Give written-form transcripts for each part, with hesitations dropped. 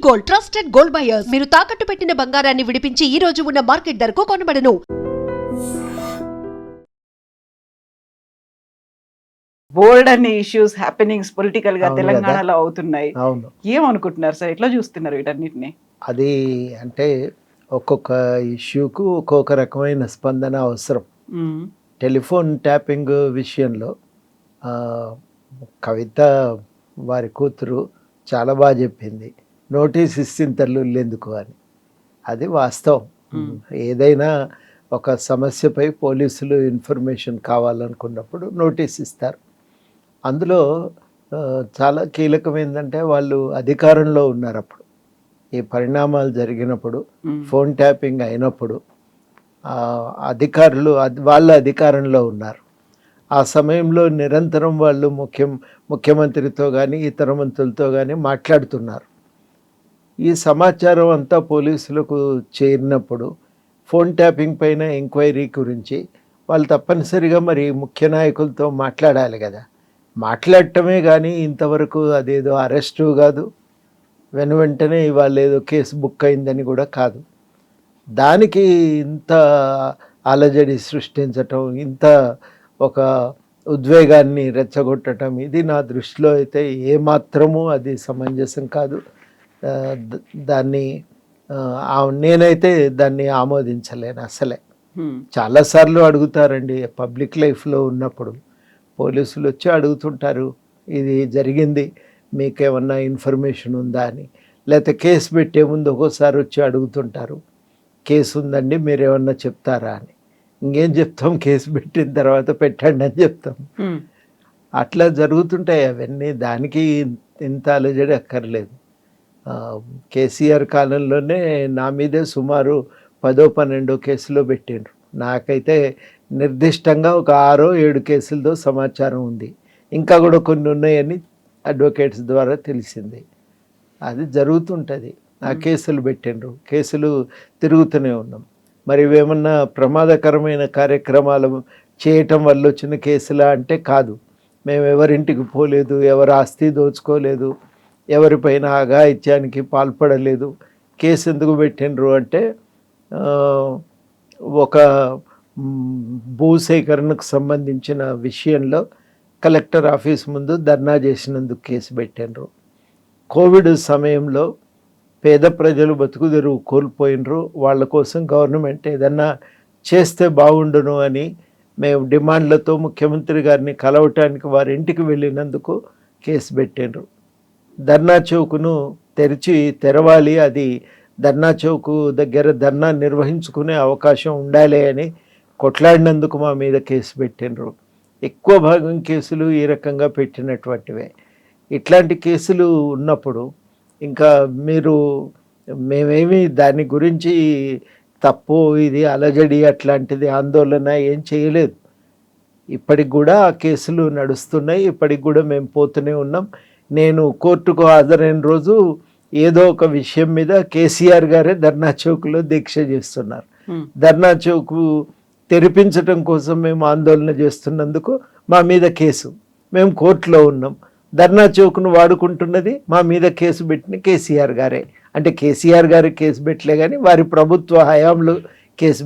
Gold, trusted gold buyers. మీరు తాకట్టు పెట్టిన బంగారాన్ని విడిపించి ఈ రోజు ఉన్న మార్కెట్ ధరకు కొనబడను. బోల్డ్ అనే ఇష్యూస్ హ్యాపెనింగ్స్ పొలిటికల్ గా అవును తెలంగాణలో అవుతున్నాయి. అవును. ఏమనుకుంటున్నారు సార్, ఎట్లా చూస్తున్నారు వీటన్నిటిని? అది అంటే ఒక్కొక్క ఇష్యూకు ఒక్కొక్క రకమైన స్పందన అవసరం. టెలిఫోన్ ట్యాపింగ్ విషయంలో ఆ, కవిత వారి కూతురు చాలా బాగా చెప్పింది, నోటీస్ ఇచ్చిన తల్లుళ్ళు ఎందుకు అని. అది వాస్తవం. ఏదైనా ఒక సమస్యపై పోలీసులు ఇన్ఫర్మేషన్ కావాలనుకున్నప్పుడు నోటీస్ ఇస్తారు. అందులో చాలా కీలకం ఏంటంటే వాళ్ళు అధికారంలో ఉన్నారు. అప్పుడు ఈ పరిణామాలు జరిగినప్పుడు, ఫోన్ ట్యాపింగ్ అయినప్పుడు అధికారులు వాళ్ళ అధికారంలో ఉన్నారు. ఆ సమయంలో నిరంతరం వాళ్ళు ముఖ్యమంత్రితో కానీ ఇతర మంత్రులతో కానీ మాట్లాడుతున్నారు. ఈ సమాచారం అంతా పోలీసులకు చేరినప్పుడు ఫోన్ ట్యాపింగ్ పైన ఎంక్వైరీ గురించి వాళ్ళు తప్పనిసరిగా మరి ముఖ్య నాయకులతో మాట్లాడాలి కదా. మాట్లాడటమే కానీ ఇంతవరకు అదేదో అరెస్టు కాదు, వెంటనే ఇవాళ ఏదో కేసు బుక్ అయిందని కూడా కాదు. దానికి ఇంత అలజడి సృష్టించటం, ఇంత ఒక ఉద్వేగాన్ని రెచ్చగొట్టడం, ఇది నా దృష్టిలో అయితే ఏమాత్రము అది సమంజసం కాదు. దాన్ని నేనైతే దాన్ని ఆమోదించలేను అసలే. చాలాసార్లు అడుగుతారండి పబ్లిక్ లైఫ్లో ఉన్నప్పుడు, పోలీసులు వచ్చి అడుగుతుంటారు ఇది జరిగింది మీకేమన్నా ఇన్ఫర్మేషన్ ఉందా అని. లేకపోతే కేసు పెట్టే ముందు ఒక్కోసారి వచ్చి అడుగుతుంటారు, కేసు ఉందండి మీరేమన్నా చెప్తారా అని. ఇంకేం చెప్తాం, కేసు పెట్టిన తర్వాత పెట్టండి అని చెప్తాం. అట్లా జరుగుతుంటాయి అవన్నీ. దానికి ఇంత అలజడి అక్కర్లేదు. కేసీఆర్ కాలంలోనే నా మీదే సుమారు 10-12 కేసులో పెట్టిండ్రు. నాకైతే నిర్దిష్టంగా ఒక 6-7 కేసులతో సమాచారం ఉంది. ఇంకా కూడా కొన్ని ఉన్నాయని అడ్వకేట్స్ ద్వారా తెలిసింది. అది జరుగుతుంటుంది. ఆ కేసులు పెట్టిండ్రు, కేసులు తిరుగుతూనే ఉన్నాం. మరి ఇవేమన్నా ప్రమాదకరమైన కార్యక్రమాలు చేయటం వల్ల వచ్చిన కేసులా అంటే కాదు. మేము ఎవరింటికి పోలేదు, ఎవరి ఆస్తి దోచుకోలేదు, ఎవరిపైన అఘాయిత్యానికి పాల్పడలేదు. కేసు ఎందుకు పెట్టిండ్రు అంటే ఒక భూసేకరణకు సంబంధించిన విషయంలో కలెక్టర్ ఆఫీస్ ముందు ధర్నా చేసినందుకు కేసు పెట్టిండ్రు. కోవిడ్ సమయంలో పేద ప్రజలు బతుకుదెరువు కోల్పోయినరు, వాళ్ళ కోసం గవర్నమెంట్ ఏదన్నా చేస్తే బాగుండును అని మేము డిమాండ్లతో ముఖ్యమంత్రి గారిని కలవటానికి వారి ఇంటికి వెళ్ళినందుకు కేసు పెట్టిండ్రు. ధర్నా చౌక్ను తెరవాలి, అది ధర్నా చౌక్ దగ్గర ధర్నా నిర్వహించుకునే అవకాశం ఉండాలి అని కొట్లాడినందుకు మా మీద కేసు పెట్టిండ్రు. ఎక్కువ భాగం కేసులు ఈ రకంగా పెట్టినటువంటివే. ఇట్లాంటి కేసులు ఉన్నప్పుడు ఇంకా మేమేమి దాని గురించి తప్పు, ఇది అలజడి అట్లాంటిది ఆందోళన ఏం చేయలేదు. ఇప్పటికి కూడా ఆ కేసులు నడుస్తున్నాయి, ఇప్పటికి కూడా మేము పోతూనే ఉన్నాం. నేను కోర్టుకు హాజరైన రోజు ఏదో ఒక విషయం మీద కేసీఆర్ గారే ధర్నా చౌక్లో దీక్ష చేస్తున్నారు. ధర్నా చౌక్ తెరిపించడం కోసం మేము ఆందోళన చేస్తున్నందుకు మా మీద కేసు, మేము కోర్టులో ఉన్నాం. ధర్నా చౌక్ను వాడుకుంటున్నది మా మీద కేసు పెట్టిన కేసీఆర్ గారే. అంటే కేసీఆర్ గారు కేసు పెట్టలే కానీ వారి ప్రభుత్వ హయాంలో కేసు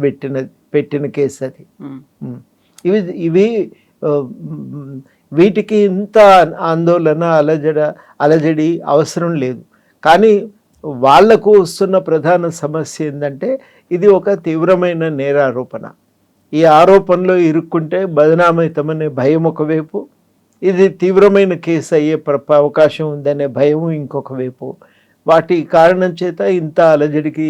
పెట్టిన కేసు అది. ఇవి వీటికి ఇంత ఆందోళన అలజడి అవసరం లేదు. కానీ వాళ్లకు వస్తున్న ప్రధాన సమస్య ఏంటంటే ఇది ఒక తీవ్రమైన నేరారోపణ. ఈ ఆరోపణలో ఇరుక్కుంటే బదనామవుతామనే భయం ఒకవైపు, ఇది తీవ్రమైన కేసు అయ్యే అవకాశం ఉందనే భయం ఇంకొక వైపు. వాటి కారణం చేత ఇంత అలజడికి,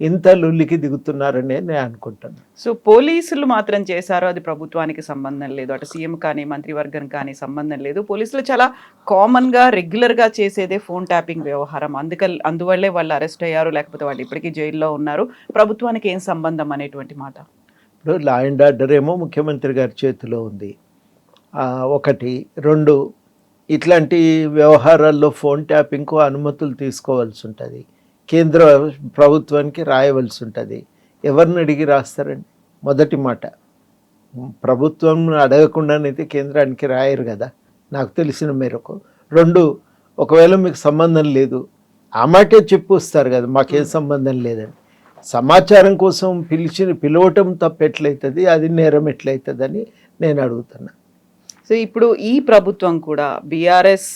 ఇంత లొల్లికి దిగుతున్నారనే నేను అనుకుంటాను. సో పోలీసులు మాత్రం చేశారు, అది ప్రభుత్వానికి సంబంధం లేదు, అటు సీఎం కానీ మంత్రివర్గం కానీ సంబంధం లేదు. పోలీసులు చాలా కామన్గా రెగ్యులర్గా చేసేదే ఫోన్ ట్యాపింగ్ వ్యవహారం. అందువల్లే వాళ్ళు అరెస్ట్ అయ్యారు, లేకపోతే వాళ్ళు ఇప్పటికీ జైల్లో ఉన్నారు. ప్రభుత్వానికి ఏం సంబంధం అనేటువంటి మాట. ఇప్పుడు లా అండ్ ఆర్డర్ ఏమో ముఖ్యమంత్రి గారి చేతిలో ఉంది, ఒకటి. రెండు, ఇట్లాంటి వ్యవహారాల్లో ఫోన్ ట్యాపింగ్కు అనుమతులు తీసుకోవాల్సి ఉంటుంది, కేంద్ర ప్రభుత్వానికి రాయవలసి ఉంటుంది. ఎవరిని అడిగి రాస్తారండి? మొదటి మాట, ప్రభుత్వం అడగకుండానైతే కేంద్రానికి రాయరు కదా నాకు తెలిసిన మేరకు. రెండు, ఒకవేళ మీకు సంబంధం లేదు, ఆ మాటే చెప్పి వస్తారు కదా, మాకేం సంబంధం లేదని. సమాచారం కోసం పిలవటం తప్పు ఎట్లయితుంది, అది నేరం ఎట్లయితుంది అని నేను అడుగుతున్నా. సో ఇప్పుడు ఈ ప్రభుత్వం కూడా బీఆర్ఎస్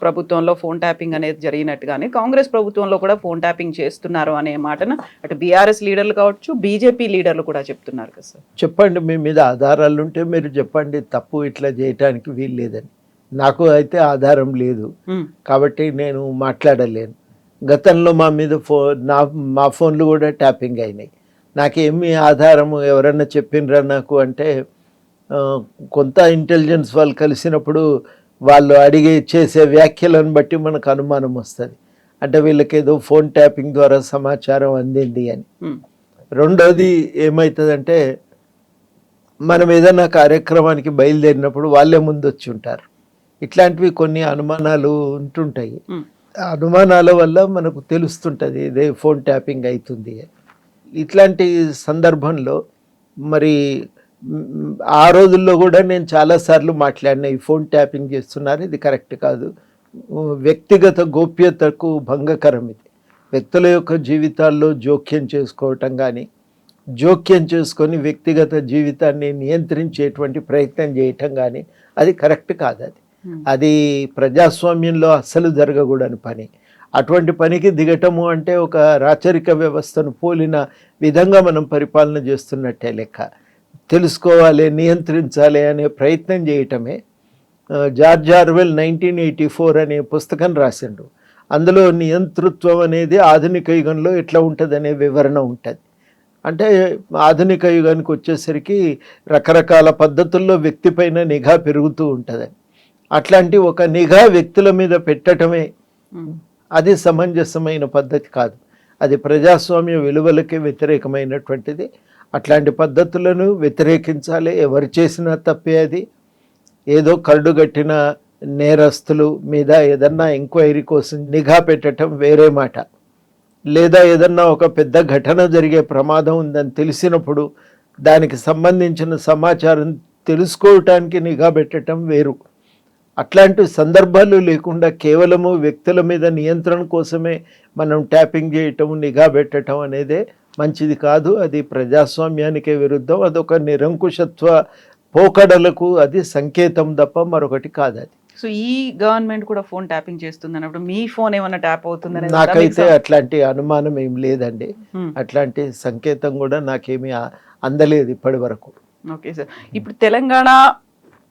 ప్రభుత్వంలో ఫోన్ ట్యాపింగ్ అనేది జరిగినట్టుగానే కాంగ్రెస్ ప్రభుత్వంలో కూడా ఫోన్ ట్యాపింగ్ చేస్తున్నారు అనే మాటను అటు బీఆర్ఎస్ లీడర్లు కావచ్చు, బీజేపీ లీడర్లు కూడా చెప్తున్నారు కదా సార్. చెప్పండి, మీ మీద ఆధారాలు ఉంటే మీరు చెప్పండి, తప్పు ఇట్లా చేయటానికి వీలు లేదని. నాకు అయితే ఆధారం లేదు కాబట్టి నేను మాట్లాడలేను. గతంలో మా మీద మా ఫోన్లు కూడా ట్యాపింగ్ అయినాయి. నాకేమి ఆధారము, ఎవరన్నా చెప్పినరా నాకు అంటే కొంత ఇంటెలిజెన్స్ వాళ్ళు కలిసినప్పుడు వాళ్ళు అడిగి చేసే వ్యాఖ్యలను బట్టి మనకు అనుమానం వస్తుంది. అంటే వీళ్ళకి ఏదో ఫోన్ ట్యాపింగ్ ద్వారా సమాచారం అందింది అని. రెండోది ఏమవుతుందంటే, మనం ఏదైనా కార్యక్రమానికి బయలుదేరినప్పుడు వాళ్ళే ముందు వచ్చి ఉంటారు. ఇట్లాంటివి కొన్ని అనుమానాలు ఉంటుంటాయి. అనుమానాల వల్ల మనకు తెలుస్తుంటుంది ఇదే ఫోన్ ట్యాపింగ్ అవుతుంది అని. ఇట్లాంటి సందర్భంలో మరి ఆ రోజుల్లో కూడా నేను చాలాసార్లు మాట్లాడిన, ఈ ఫోన్ ట్యాపింగ్ చేస్తున్నారు, ఇది కరెక్ట్ కాదు, వ్యక్తిగత గోప్యతకు భంగకరం, ఇది వ్యక్తుల యొక్క జీవితాల్లో జోక్యం చేసుకోవటం కానీ, జోక్యం చేసుకొని వ్యక్తిగత జీవితాన్ని నియంత్రించేటువంటి ప్రయత్నం చేయటం కానీ అది కరెక్ట్ కాదు. అది ప్రజాస్వామ్యంలో అస్సలు జరగకూడని పని. అటువంటి పనికి దిగటము అంటే ఒక రాచరిక వ్యవస్థను పోలిన విధంగా మనం పరిపాలన చేస్తున్నట్టే లెక్క. తెలుసుకోవాలి, నియంత్రించాలి అనే ప్రయత్నం చేయటమే. జార్జ్ ఆర్వెల్ 1984 అనే పుస్తకం రాసిండు. అందులో నియంతృత్వం అనేది ఆధునిక యుగంలో ఎట్లా ఉంటుంది అనే వివరణ ఉంటుంది. అంటే ఆధునిక యుగానికి వచ్చేసరికి రకరకాల పద్ధతుల్లో వ్యక్తి పైన నిఘా పెరుగుతూ ఉంటుందని. అట్లాంటి ఒక నిఘా వ్యక్తుల మీద పెట్టడమే అది సమంజసమైన పద్ధతి కాదు. అది ప్రజాస్వామ్య విలువలకే వ్యతిరేకమైనటువంటిది. అట్లాంటి పద్ధతులను వ్యతిరేకించాలి. ఎవరు చేసినా తప్పే అది. ఏదో కరడుగట్టిన నేరస్తులు మీద ఏదన్నా ఎంక్వైరీ కోసం నిఘా పెట్టడం వేరే మాట. లేదా ఏదన్నా ఒక పెద్ద ఘటన జరిగే ప్రమాదం ఉందని తెలిసినప్పుడు దానికి సంబంధించిన సమాచారం తెలుసుకోవటానికి నిఘా పెట్టడం వేరు. అట్లాంటి సందర్భాలు లేకుండా కేవలము వ్యక్తుల మీద నియంత్రణ కోసమే మనం ట్యాపింగ్ చేయటం, నిఘా పెట్టడం అనేదే మంచిది కాదు. అది ప్రజాస్వామ్యానికే విరుద్ధం. అదొక నిరంకుశత్వ పోకడలకు అది సంకేతం తప్ప మరొకటి కాదు అది. సో ఈ గవర్నమెంట్ కూడా ఫోన్ ట్యాపింగ్ చేస్తుంది అన్నప్పుడు మీ ఫోన్ ఏమైనా ట్యాప్ అవుతుంది? నాకైతే అట్లాంటి అనుమానం ఏం లేదండి. అట్లాంటి సంకేతం కూడా నాకేమీ అందలేదు ఇప్పటి వరకు. ఓకే సార్, ఇప్పుడు తెలంగాణ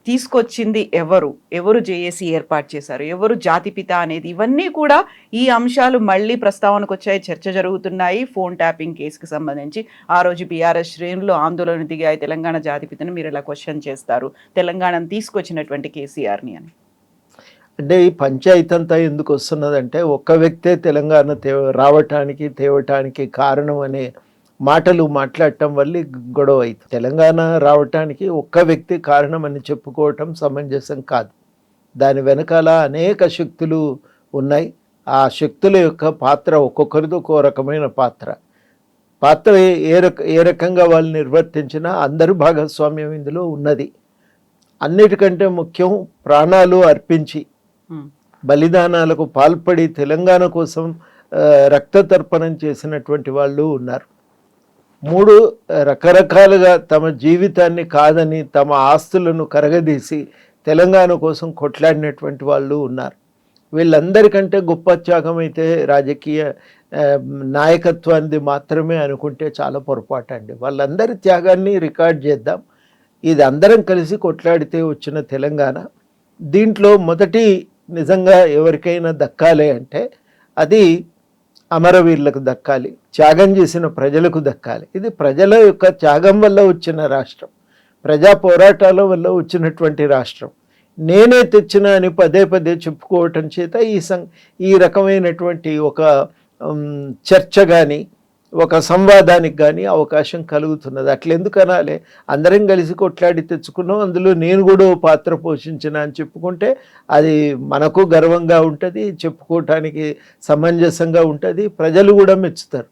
తీసుకొచ్చింది ఎవరు జేఏసీ ఏర్పాటు చేశారు, ఎవరు జాతిపిత అనేది, ఇవన్నీ కూడా ఈ అంశాలు మళ్ళీ ప్రస్తావనకు వచ్చాయి, చర్చ జరుగుతున్నాయి. ఫోన్ ట్యాపింగ్ కేసుకి సంబంధించి ఆ రోజు బీఆర్ఎస్ శ్రేణులు ఆందోళన దిగాయి, తెలంగాణ జాతిపితను మీరు ఎలా క్వశ్చన్ చేస్తారు, తెలంగాణను తీసుకొచ్చినటువంటి కేసీఆర్ని అని. అంటే ఈ పంచాయతీ అంతా ఎందుకు వస్తున్నదంటే, ఒక్క వ్యక్తే తెలంగాణ రావటానికి తేవటానికి కారణం అనే మాటలు మాట్లాడటం వల్ల గొడవ అవుతుంది. తెలంగాణ రావటానికి ఒక్క వ్యక్తి కారణం అని చెప్పుకోవటం సమంజసం కాదు. దాని వెనకాల అనేక శక్తులు ఉన్నాయి. ఆ శక్తుల యొక్క పాత్ర ఒక్కొక్కరిది ఒక్కో రకమైన పాత్ర ఏ రకంగా వాళ్ళు నిర్వర్తించినా అందరూ భాగస్వామ్యం ఇందులో ఉన్నది. అన్నిటికంటే ముఖ్యం ప్రాణాలు అర్పించి బలిదానాలకు పాల్పడి తెలంగాణ కోసం రక్తతర్పణం చేసినటువంటి వాళ్ళు ఉన్నారు. 3 రకరకాలుగా తమ జీవితాన్ని కాదని తమ ఆస్తులను కరగదీసి తెలంగాణ కోసం కొట్లాడినటువంటి వాళ్ళు ఉన్నారు. వీళ్ళందరికంటే గొప్ప త్యాగం అయితే రాజకీయ నాయకత్వాన్ని మాత్రమే అనుకుంటే చాలా పొరపాటు అండి. వాళ్ళందరి త్యాగాన్ని రికార్డ్ చేద్దాం. ఇది అందరం కలిసి కొట్లాడితే వచ్చిన తెలంగాణ. దీంట్లో మొదటి నిజంగా ఎవరికైనా దక్కాలి అంటే అది అమరవీరులకు దక్కాలి, త్యాగం చేసిన ప్రజలకు దక్కాలి. ఇది ప్రజల యొక్క త్యాగం వల్ల వచ్చిన రాష్ట్రం, ప్రజా పోరాటాల వల్ల వచ్చినటువంటి రాష్ట్రం. నేనే తెచ్చిన అని పదే పదే చెప్పుకోవటం చేత ఈ రకమైనటువంటి ఒక చర్చ కానీ ఒక సంవాదానికి కానీ అవకాశం కలుగుతున్నది. అట్లెందుకు అనాలి? అందరం కలిసి కొట్లాడి తెచ్చుకున్నాం, అందులో నేను కూడా ఓ పాత్ర పోషించిన అని చెప్పుకుంటే అది మనకు గర్వంగా ఉంటుంది, చెప్పుకోవటానికి సమంజసంగా ఉంటుంది, ప్రజలు కూడా మెచ్చుతారు.